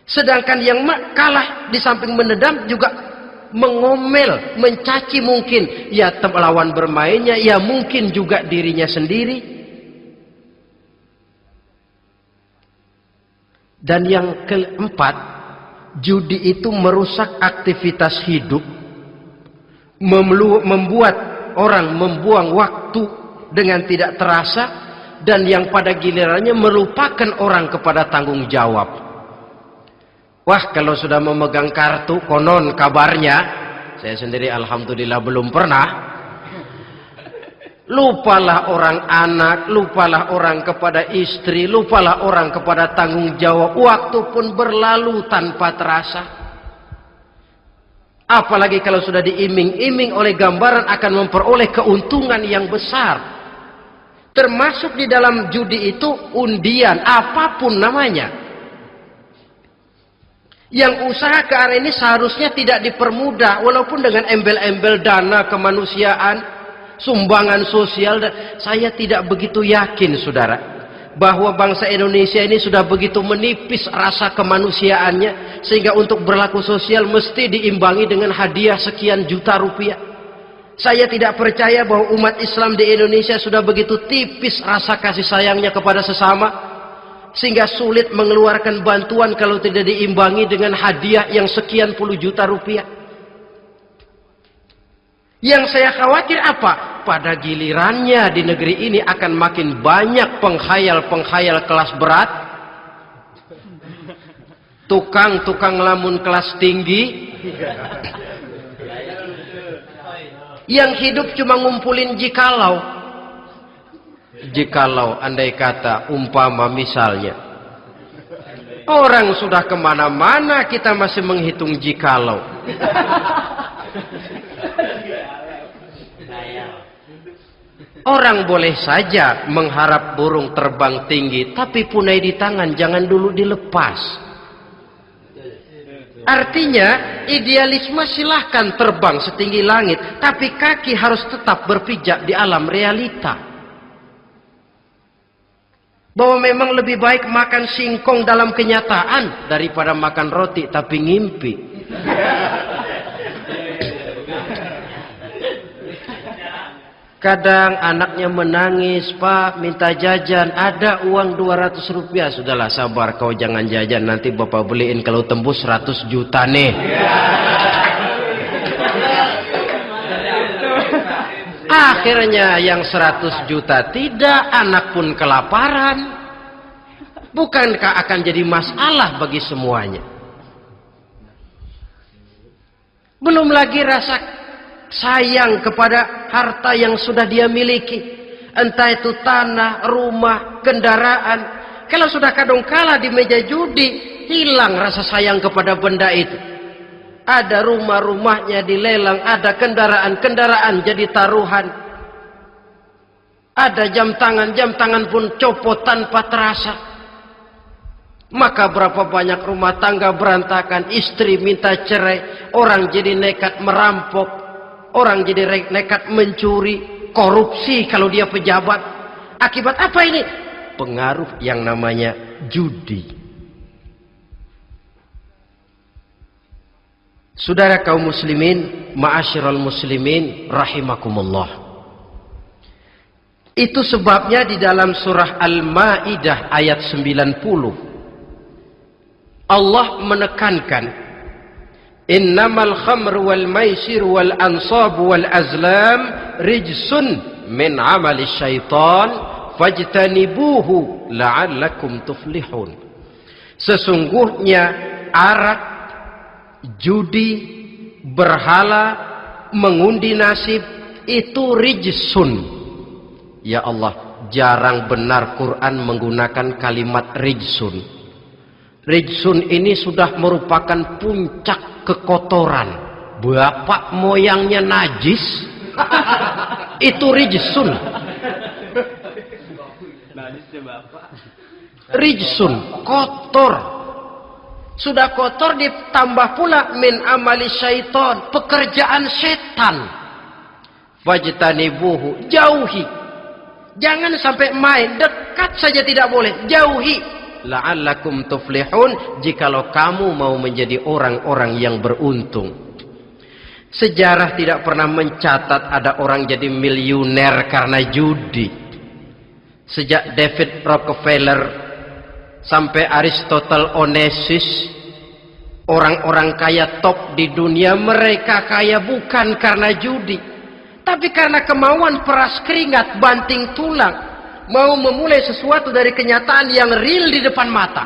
[SPEAKER 1] Sedangkan yang kalah di samping mendendam juga mengomel, mencaci mungkin ya lawan bermainnya, ya mungkin juga dirinya sendiri. Dan yang keempat, judi itu merusak aktivitas hidup, membuat orang membuang waktu dengan tidak terasa, dan yang pada gilirannya melupakan orang kepada tanggung jawab. Wah, kalau sudah memegang kartu, konon kabarnya, saya sendiri alhamdulillah belum pernah, lupalah orang anak, lupalah orang kepada istri, lupalah orang kepada tanggung jawab. Waktu pun berlalu tanpa terasa. Apalagi kalau sudah diiming-iming oleh gambaran akan memperoleh keuntungan yang besar. Termasuk di dalam judi itu undian, apapun namanya. Yang usaha ke arah ini seharusnya tidak dipermudah, walaupun dengan embel-embel dana kemanusiaan, sumbangan sosial. Saya tidak begitu yakin, saudara, bahwa bangsa Indonesia ini sudah begitu menipis rasa kemanusiaannya, sehingga untuk berlaku sosial mesti diimbangi dengan hadiah sekian juta rupiah. Saya tidak percaya bahwa umat Islam di Indonesia sudah begitu tipis rasa kasih sayangnya kepada sesama, sehingga sulit mengeluarkan bantuan kalau tidak diimbangi dengan hadiah yang sekian puluh juta rupiah. Yang saya khawatir apa? Pada gilirannya di negeri ini akan makin banyak penghayal-penghayal kelas berat, tukang-tukang lamun kelas tinggi, yang hidup cuma ngumpulin jikalau. Jikalau, andai kata, umpama misalnya orang sudah kemana-mana, kita masih menghitung jikalau. Orang boleh saja mengharap burung terbang tinggi, tapi punai di tangan jangan dulu dilepas. Artinya idealisme silahkan terbang setinggi langit, tapi kaki harus tetap berpijak di alam realita. Bahwa memang lebih baik makan singkong dalam kenyataan daripada makan roti tapi ngimpi. Kadang anaknya menangis, Pak minta jajan, ada uang 200 rupiah. Sudahlah, sabar, kau jangan jajan, nanti bapak beliin kalau tembus 100 juta nih. Akhirnya yang 100 juta tidak, anak pun kelaparan. Bukankah akan jadi masalah bagi semuanya? Belum lagi rasa sayang kepada harta yang sudah dia miliki. Entah itu tanah, rumah, kendaraan. Kalau sudah kadangkala di meja judi, hilang rasa sayang kepada benda itu. Ada rumah-rumahnya dilelang, ada kendaraan-kendaraan jadi taruhan. Ada jam tangan pun copot tanpa terasa. Maka berapa banyak rumah tangga berantakan, istri minta cerai, orang jadi nekat merampok. Orang jadi nekat mencuri, korupsi kalau dia pejabat. Akibat apa ini? Pengaruh yang namanya judi. Saudara kaum muslimin, ma'asyiral muslimin rahimakumullah. Itu sebabnya di dalam surah Al-Maidah ayat 90 Allah menekankan, innamal khamru wal maisir wal ansab wal azlam rijsun min amali syaitan fajtanibuhu la'allakum tuflihun. Sesungguhnya arak, judi, berhala, mengundi nasib itu rijsun. Ya Allah, jarang benar Quran menggunakan kalimat rijsun. Rijsun ini sudah merupakan puncak kekotoran. Bapak moyangnya najis, itu rijsun. Rijsun, kotor. Sudah kotor ditambah pula min amali syaitan, pekerjaan setan. Fajtanibuhu, jauhi. Jangan sampai main, dekat saja tidak boleh, jauhi. La'allakum tuflihun, jikalau kamu mau menjadi orang-orang yang beruntung. Sejarah tidak pernah mencatat ada orang jadi miliuner karena judi. Sejak David Rockefeller sampai Aristotle Onassis, orang-orang kaya top di dunia, mereka kaya bukan karena judi, tapi karena kemauan peras keringat, banting tulang, mau memulai sesuatu dari kenyataan yang real di depan mata.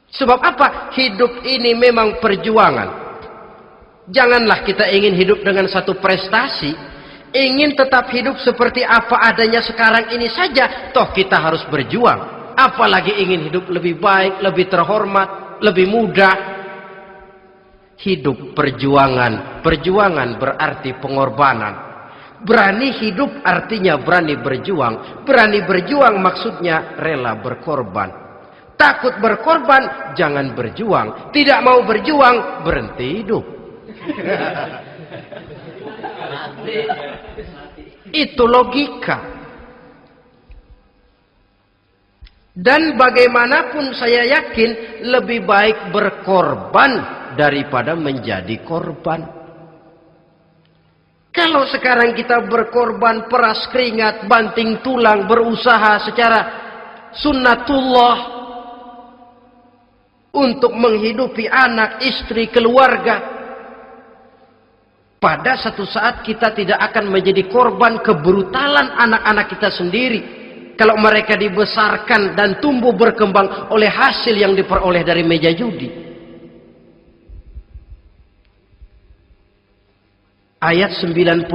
[SPEAKER 1] Sebab apa? Hidup ini memang perjuangan. Janganlah kita ingin hidup dengan satu prestasi, ingin tetap hidup seperti apa adanya sekarang ini saja, toh kita harus berjuang. Apalagi ingin hidup lebih baik, lebih terhormat, lebih mudah. Hidup perjuangan. Perjuangan berarti pengorbanan. Berani hidup artinya berani berjuang. Berani berjuang maksudnya rela berkorban. Takut berkorban, jangan berjuang. Tidak mau berjuang, berhenti hidup. Itu logika. Dan bagaimanapun saya yakin lebih baik berkorban daripada menjadi korban. Kalau sekarang kita berkorban, peras keringat, banting tulang, berusaha secara sunnatullah untuk menghidupi anak, istri, keluarga, pada satu saat kita tidak akan menjadi korban kebrutalan anak-anak kita sendiri kalau mereka dibesarkan dan tumbuh berkembang oleh hasil yang diperoleh dari meja judi. Ayat 91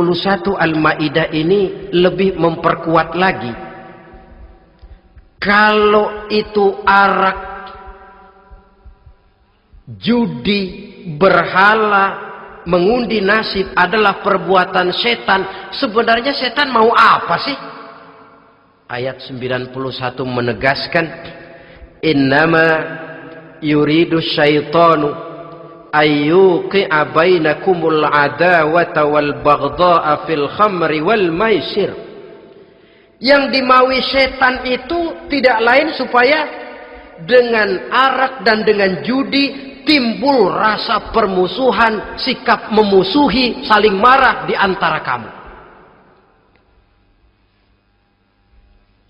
[SPEAKER 1] Al-Maidah ini lebih memperkuat lagi. Kalau itu arak, judi, berhala, mengundi nasib adalah perbuatan setan, sebenarnya setan mau apa sih? Ayat 91 menegaskan, innama yuridu syaitanu ayyuqi'a bainakumul adawata wal baghdha'a fil khamri wal maisir. Yang dimaui setan itu tidak lain supaya dengan arak dan dengan judi timbul rasa permusuhan, sikap memusuhi, saling marah di antara kamu.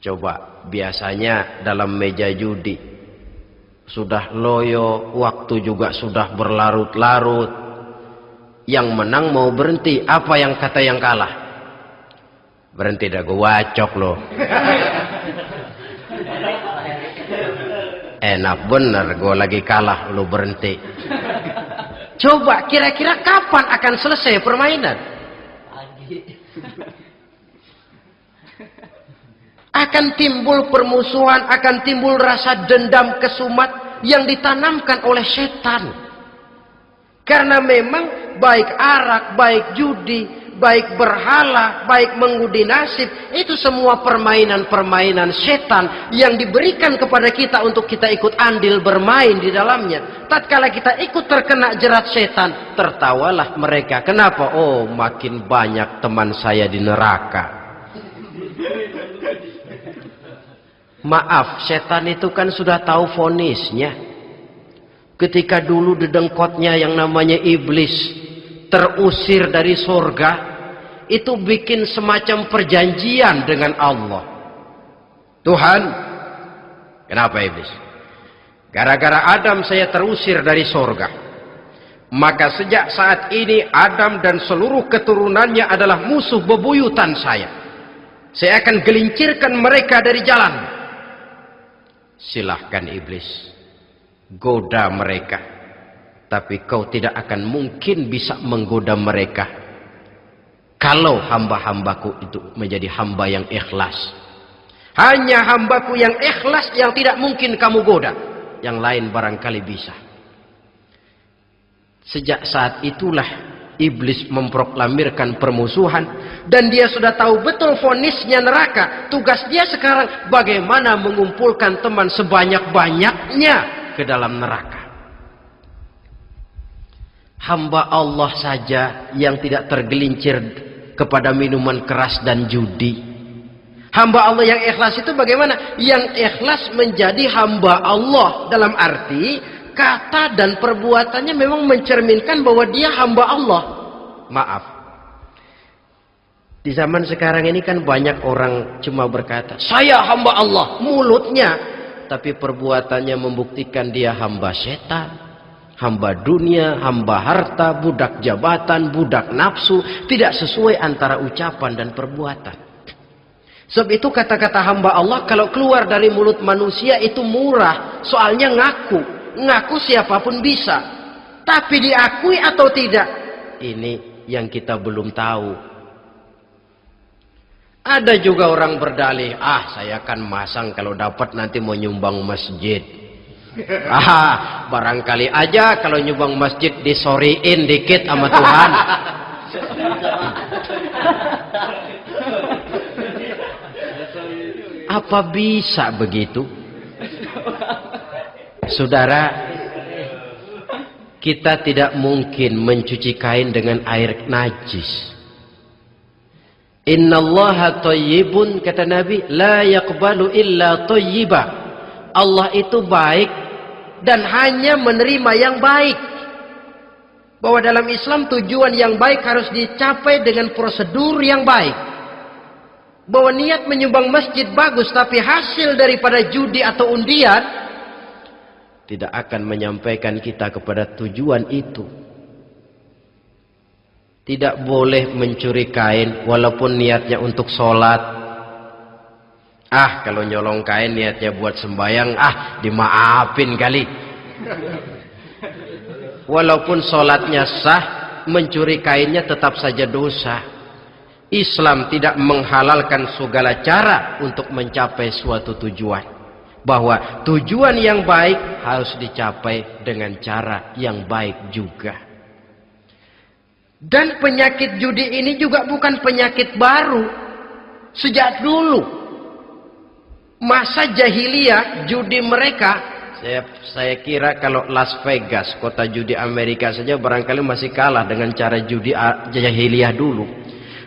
[SPEAKER 1] Coba, biasanya dalam meja judi sudah loyo, waktu juga sudah berlarut-larut. Yang menang mau berhenti, apa yang kata yang kalah? Berhenti dah, gue wacok loh. Enak bener, gue lagi kalah, lo berhenti. Coba, kira-kira kapan akan selesai permainan? Akan timbul permusuhan, akan timbul rasa dendam kesumat yang ditanamkan oleh setan. Karena memang baik arak, baik judi, baik berhala, baik mengundi nasib, itu semua permainan-permainan setan yang diberikan kepada kita untuk kita ikut andil bermain di dalamnya. Tatkala kita ikut terkena jerat setan, tertawalah mereka. Kenapa? Oh, makin banyak teman saya di neraka. Maaf, setan itu kan sudah tahu vonisnya. Ketika dulu dedengkotnya yang namanya iblis terusir dari surga, itu bikin semacam perjanjian dengan Allah. Tuhan, kenapa iblis? Gara-gara Adam saya terusir dari surga. Maka sejak saat ini Adam dan seluruh keturunannya adalah musuh bebuyutan saya. Saya akan gelincirkan mereka dari jalan. Silahkan iblis, goda mereka, tapi kau tidak akan mungkin bisa menggoda mereka kalau hamba-hambaku itu menjadi hamba yang ikhlas. Hanya hambaku yang ikhlas yang tidak mungkin kamu goda, yang lain barangkali bisa. Sejak saat itulah iblis memproklamirkan permusuhan, dan dia sudah tahu betul vonisnya neraka. Tugas dia sekarang bagaimana mengumpulkan teman sebanyak-banyaknya ke dalam neraka. Hamba Allah saja yang tidak tergelincir kepada minuman keras dan judi. Hamba Allah yang ikhlas itu bagaimana? Yang ikhlas menjadi hamba Allah dalam arti kata dan perbuatannya memang mencerminkan bahwa dia hamba Allah. Maaf, di zaman sekarang ini kan banyak orang cuma berkata saya hamba Allah mulutnya, tapi perbuatannya membuktikan dia hamba setan, hamba dunia, hamba harta, budak jabatan, budak nafsu. Tidak sesuai antara ucapan dan perbuatan. Sebab itu kata-kata hamba Allah kalau keluar dari mulut manusia itu murah, soalnya ngaku siapapun bisa, tapi diakui atau tidak, ini yang kita belum tahu. Ada juga orang berdalih, saya akan masang kalau dapat nanti mau nyumbang masjid. Barangkali aja kalau nyumbang masjid disoriin dikit sama Tuhan. Apa bisa begitu? Saudara, kita tidak mungkin mencuci kain dengan air najis. Innallaha thayyibun, kata Nabi, la yaqbalu illa thayyiba. Allah itu baik dan hanya menerima yang baik. Bahwa dalam Islam tujuan yang baik harus dicapai dengan prosedur yang baik. Bahwa niat menyumbang masjid bagus, tapi hasil daripada judi atau undian tidak akan menyampaikan kita kepada tujuan itu. Tidak boleh mencuri kain walaupun niatnya untuk sholat. Kalau nyolong kain niatnya buat sembahyang, dimaafin kali. Walaupun sholatnya sah, mencuri kainnya tetap saja dosa. Islam tidak menghalalkan segala cara untuk mencapai suatu tujuan. Bahwa tujuan yang baik harus dicapai dengan cara yang baik juga. Dan penyakit judi ini juga bukan penyakit baru. Sejak dulu masa jahiliyah judi mereka, saya kira kalau Las Vegas, kota judi Amerika saja barangkali masih kalah dengan cara judi jahiliyah dulu.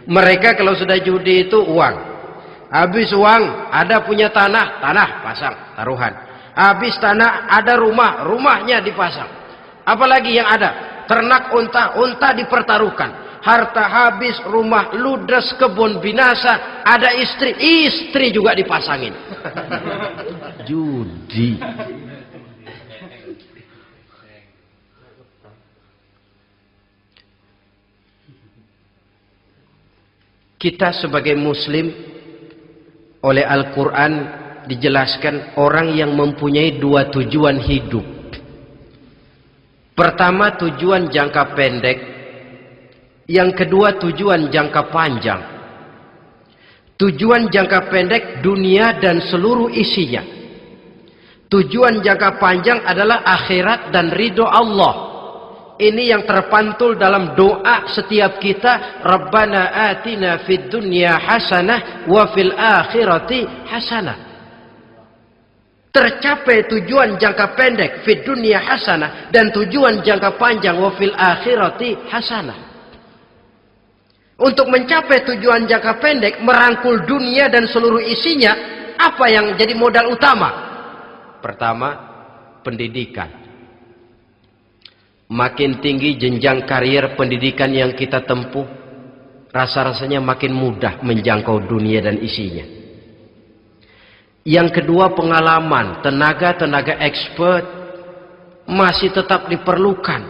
[SPEAKER 1] Mereka kalau sudah judi itu uang. Habis uang, ada punya tanah pasang, taruhan. Habis tanah, ada rumahnya dipasang. Apalagi yang ada? Ternak unta dipertaruhkan. Harta habis, rumah ludes, kebun binasa, ada istri juga dipasangin. Judi. Kita sebagai muslim, oleh Al-Quran dijelaskan orang yang mempunyai dua tujuan hidup. Pertama tujuan jangka pendek, yang kedua tujuan jangka panjang. Tujuan jangka pendek dunia dan seluruh isinya. Tujuan jangka panjang adalah akhirat dan ridho Allah. Ini yang terpantul dalam doa setiap kita. Rabbana atina fid dunya hasanah wa fil akhirati hasanah. Tercapai tujuan jangka pendek fid dunya hasanah, dan tujuan jangka panjang wa fil akhirati hasanah. Untuk mencapai tujuan jangka pendek, merangkul dunia dan seluruh isinya, apa yang jadi modal utama? Pertama, pendidikan. Makin tinggi jenjang karier pendidikan yang kita tempuh, rasa-rasanya makin mudah menjangkau dunia dan isinya. Yang kedua, pengalaman. Tenaga-tenaga expert masih tetap diperlukan.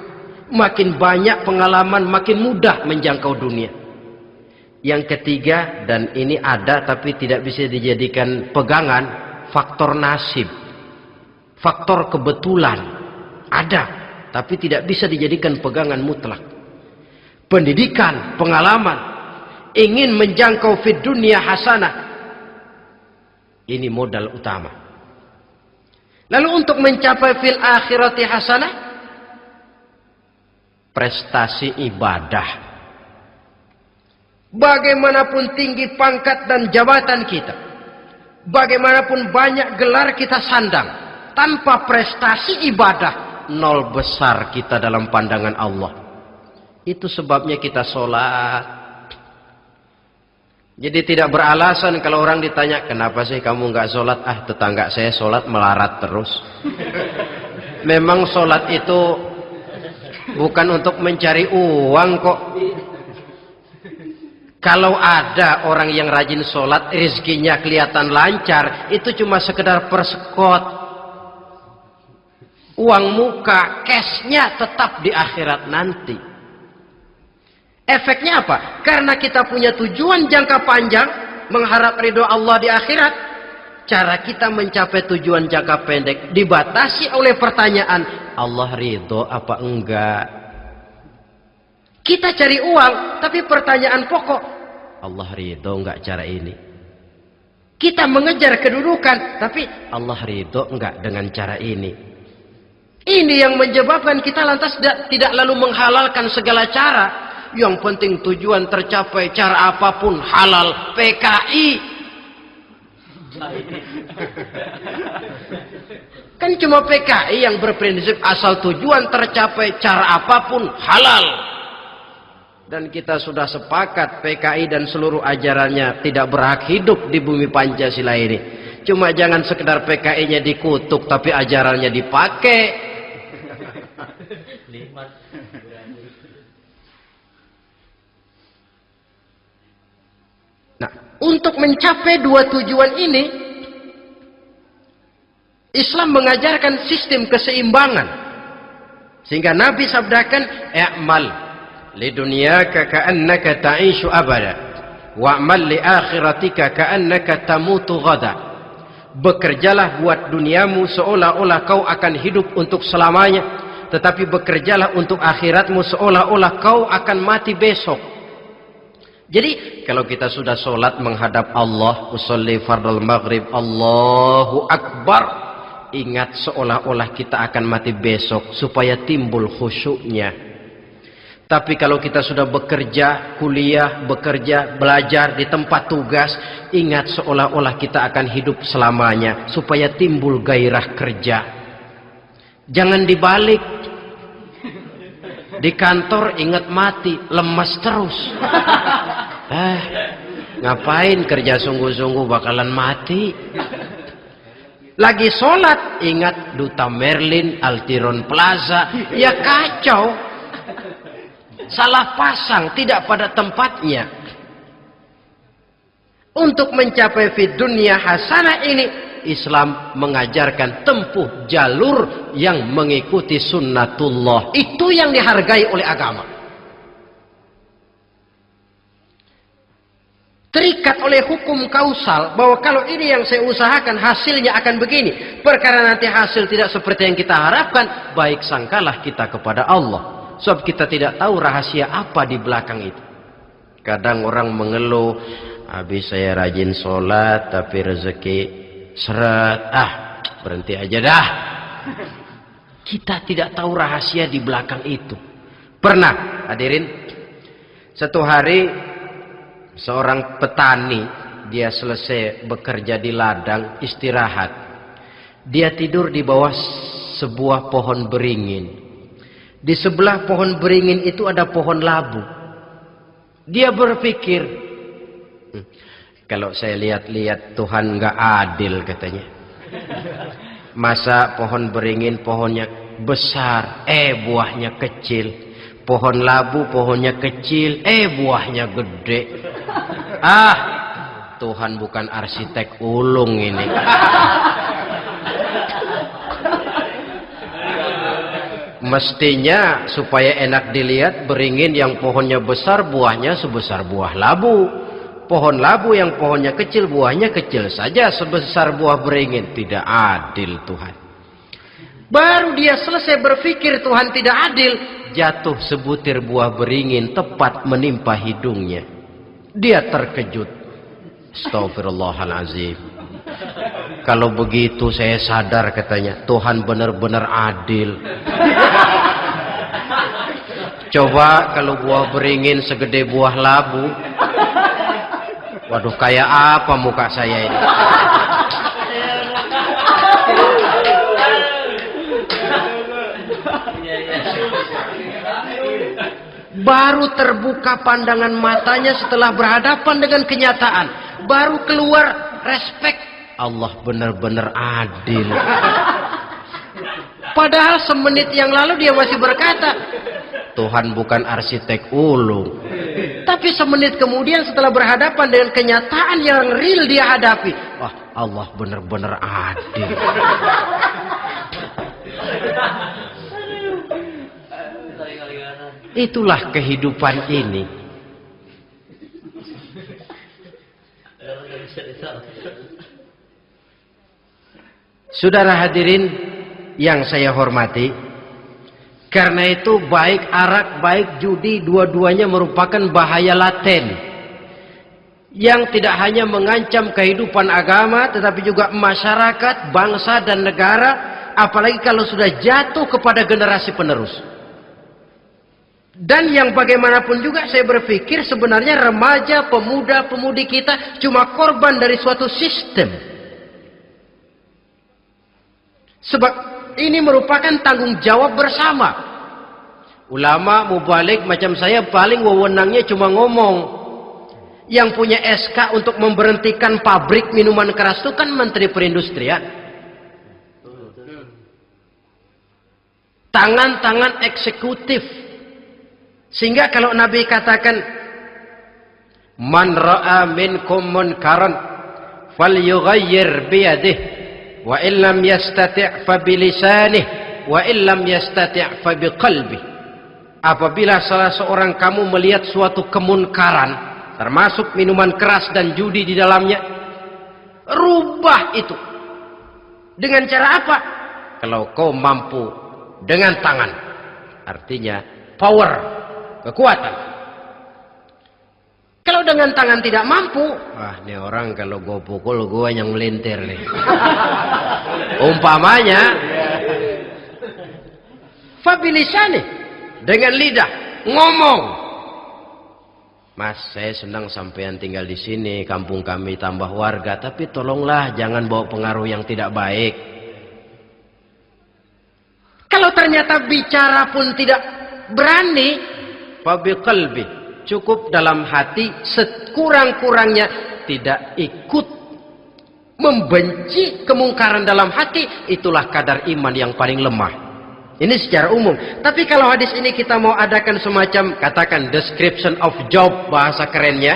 [SPEAKER 1] Makin banyak pengalaman, makin mudah menjangkau dunia. Yang ketiga, dan ini ada tapi tidak bisa dijadikan pegangan, faktor nasib. Faktor kebetulan. Ada, tapi tidak bisa dijadikan pegangan mutlak. Pendidikan, pengalaman, ingin menjangkau fid dunya hasanah, ini modal utama. Lalu untuk mencapai fil akhirati hasanah, prestasi ibadah. Bagaimanapun tinggi pangkat dan jabatan kita, bagaimanapun banyak gelar kita sandang, tanpa prestasi ibadah, nol besar kita dalam pandangan Allah. Itu sebabnya kita sholat. Jadi tidak beralasan kalau orang ditanya, kenapa sih kamu nggak sholat? Ah, tetangga saya sholat melarat terus. Memang sholat itu bukan untuk mencari uang kok. Kalau ada orang yang rajin sholat, rezekinya kelihatan lancar, itu cuma sekedar persekot. Uang muka, cashnya tetap di akhirat nanti. Efeknya apa? Karena kita punya tujuan jangka panjang, mengharap ridho Allah di akhirat. Cara kita mencapai tujuan jangka pendek dibatasi oleh pertanyaan, Allah ridho apa enggak? Kita cari uang, tapi pertanyaan pokok, Allah ridho enggak cara ini? Kita mengejar kedudukan, tapi Allah ridho enggak dengan cara ini? Ini yang menyebabkan kita lantas tidak lalu menghalalkan segala cara. Yang penting tujuan tercapai, cara apapun halal. PKI. Kan cuma PKI yang berprinsip asal tujuan tercapai, cara apapun halal. Dan kita sudah sepakat PKI dan seluruh ajarannya tidak berhak hidup di bumi Pancasila ini. Cuma jangan sekedar PKI-nya dikutuk, tapi ajarannya dipakai. Nah, untuk mencapai dua tujuan ini, Islam mengajarkan sistem keseimbangan. Sehingga Nabi sabdakan, "I'mal li dunyaka ka'annaka ta'ishu abada, wa'mal li akhiratika ka'annaka tamutu ghada." Bekerjalah buat duniamu seolah-olah kau akan hidup untuk selamanya, tetapi bekerjalah untuk akhiratmu seolah-olah kau akan mati besok. Jadi kalau kita sudah sholat menghadap Allah, usolli fardul maghrib, Allahu Akbar, ingat seolah-olah kita akan mati besok supaya timbul khusyuknya. Tapi kalau kita sudah bekerja, kuliah, bekerja, belajar di tempat tugas, ingat seolah-olah kita akan hidup selamanya supaya timbul gairah kerja. Jangan dibalik. Di kantor ingat mati, lemas terus. Ngapain kerja sungguh-sungguh bakalan mati. Lagi sholat ingat Duta Merlin, Altiron Plaza, ya kacau. Salah pasang, tidak pada tempatnya. Untuk mencapai fid dunya hasanah ini, Islam mengajarkan tempuh jalur yang mengikuti sunnatullah. Itu yang dihargai oleh agama. Terikat oleh hukum kausal bahwa kalau ini yang saya usahakan hasilnya akan begini. Perkara nanti hasil tidak seperti yang kita harapkan, baik sangkalah kita kepada Allah. Sebab kita tidak tahu rahasia apa di belakang itu. Kadang orang mengeluh, habis saya rajin sholat tapi rezeki seret, berhenti aja dah. Kita tidak tahu rahasia di belakang itu. Pernah hadirin, satu hari seorang petani, dia selesai bekerja di ladang, istirahat. Dia tidur di bawah sebuah pohon beringin. Di sebelah pohon beringin itu ada pohon labu. Dia berpikir, kalau saya lihat-lihat Tuhan nggak adil katanya. Masa pohon beringin pohonnya besar, buahnya kecil. Pohon labu pohonnya kecil, buahnya gede. Tuhan bukan arsitek ulung ini. Mestinya supaya enak dilihat, beringin yang pohonnya besar buahnya sebesar buah labu. Pohon labu yang pohonnya kecil buahnya kecil saja sebesar buah beringin. Tidak adil Tuhan. Baru dia selesai berpikir Tuhan tidak adil, jatuh sebutir buah beringin tepat menimpa hidungnya. Dia terkejut. Astagfirullahalazim. Kalau begitu saya sadar katanya, Tuhan benar-benar adil. Coba kalau buah beringin segede buah labu. Waduh, kayak apa muka saya ini? Baru terbuka pandangan matanya setelah berhadapan dengan kenyataan. Baru keluar respek. Allah benar-benar adil. Padahal semenit yang lalu dia masih berkata, Tuhan bukan arsitek ulung. Tapi semenit kemudian setelah berhadapan dengan kenyataan yang real dia hadapi, wah, Allah benar-benar adil. Itulah kehidupan ini. Saudara hadirin yang saya hormati, karena itu baik arak, baik judi, dua-duanya merupakan bahaya laten yang tidak hanya mengancam kehidupan agama, tetapi juga masyarakat, bangsa dan negara, apalagi kalau sudah jatuh kepada generasi penerus. Dan yang bagaimanapun juga saya berpikir sebenarnya remaja, pemuda, pemudi kita cuma korban dari suatu sistem. Sebab ini merupakan tanggung jawab bersama. Ulama mubalik macam saya paling wewenangnya cuma ngomong. Yang punya SK untuk memberhentikan pabrik minuman keras itu kan Menteri Perindustrian. Tangan-tangan eksekutif. Sehingga kalau Nabi katakan, Man ra'a minkum munkaran falyughayyir biyadihi wa illam yastati' fa bilisanih wa illam yastati' fa biqalbih. Apabila salah seorang kamu melihat suatu kemunkaran, termasuk minuman keras dan judi di dalamnya, rubah itu. Dengan cara apa? Kalau kau mampu dengan tangan, artinya power, kekuatan. Kalau dengan tangan tidak mampu, wah ini orang kalau gue pukul gue yang melintir nih. Umpamanya, fabilisani, dengan lidah ngomong. Mas, saya senang sampean tinggal di sini, kampung kami tambah warga, tapi tolonglah jangan bawa pengaruh yang tidak baik. Kalau ternyata bicara pun tidak berani, fabiqalbi. Cukup dalam hati, sekurang-kurangnya tidak ikut membenci kemungkaran dalam hati. Itulah kadar iman yang paling lemah. Ini secara umum. Tapi kalau hadis ini kita mau adakan semacam, katakan description of job, bahasa kerennya,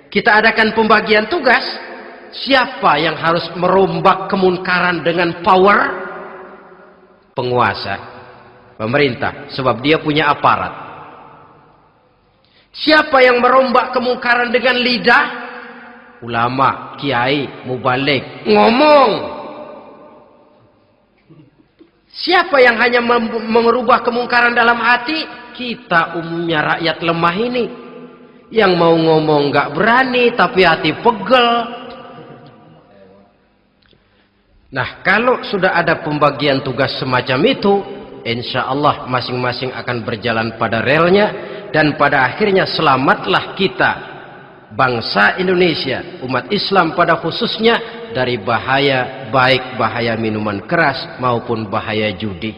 [SPEAKER 1] kita adakan pembagian tugas. Siapa yang harus merombak kemungkaran dengan power? Penguasa, pemerintah, sebab dia punya aparat. Siapa yang merombak kemungkaran dengan lidah? Ulama, kiai, mubalik, ngomong. Siapa yang hanya merubah kemungkaran dalam hati? Kita umumnya rakyat lemah ini. Yang mau ngomong gak berani, tapi hati pegel. Nah, kalau sudah ada pembagian tugas semacam itu, insya Allah masing-masing akan berjalan pada relnya, dan pada akhirnya selamatlah kita, bangsa Indonesia, umat Islam pada khususnya, dari bahaya, baik bahaya minuman keras maupun bahaya judi.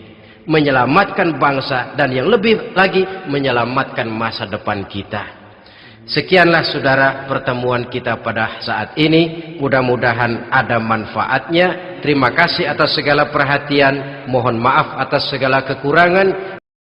[SPEAKER 1] Menyelamatkan bangsa, dan yang lebih lagi menyelamatkan masa depan kita. Sekianlah saudara pertemuan kita pada saat ini. Mudah-mudahan ada manfaatnya. Terima kasih atas segala perhatian. Mohon maaf atas segala kekurangan.